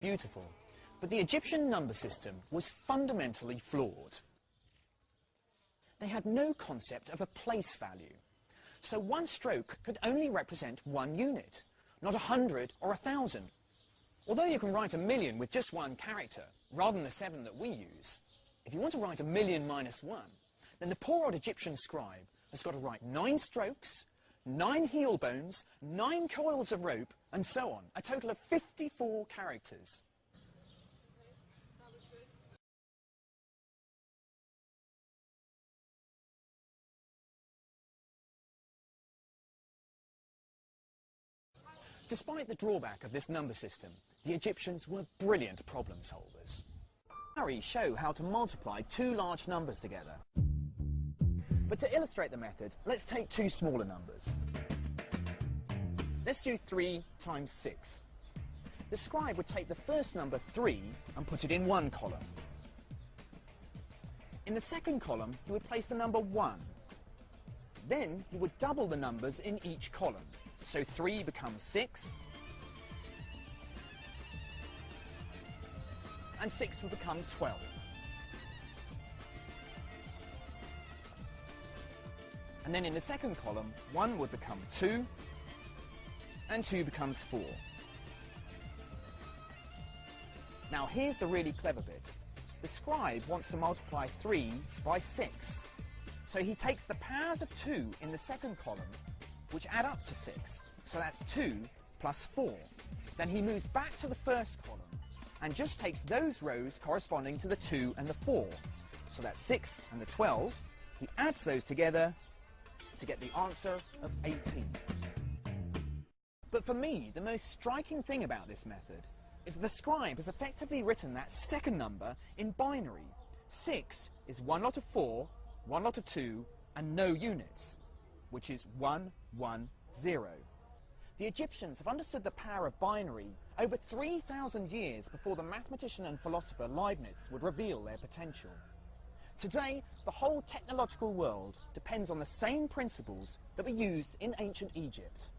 beautiful, but the Egyptian number system was fundamentally flawed. They had no concept of a place value, so one stroke could only represent one unit, not 100 or 1,000. Although you can write 1,000,000 with just one character, rather than the 7 that we use, if you want to write 1,000,000 minus 1, then the poor old Egyptian scribe has got to write 9 strokes, 9 heel bones, 9 coils of rope, and so on, a total of 54 characters. Despite the drawback of this number system, the Egyptians were brilliant problem solvers. Harry show how to multiply 2 large numbers together. But to illustrate the method, let's take 2 smaller numbers. Let's do 3 times 6. The scribe would take the first number 3 and put it in one column. In the second column, he would place the number 1. Then he would double the numbers in each column. So 3 becomes 6, and 6 will become 12. And then in the second column, 1 would become 2, and 2 becomes 4. Now here's the really clever bit. The scribe wants to multiply 3 by 6. So he takes the powers of 2 in the second column, which add up to 6. So that's 2 plus 4. Then he moves back to the first column and just takes those rows corresponding to the 2 and the 4. So that's 6 and the 12. He adds those together to get the answer of 18. But for me, the most striking thing about this method is that the scribe has effectively written that second number in binary. 6 is 1 lot of 4, 1 lot of 2, and no units, which is 1, 1, 0. The Egyptians have understood the power of binary over 3,000 years before the mathematician and philosopher Leibniz would reveal their potential. Today, the whole technological world depends on the same principles that were used in ancient Egypt.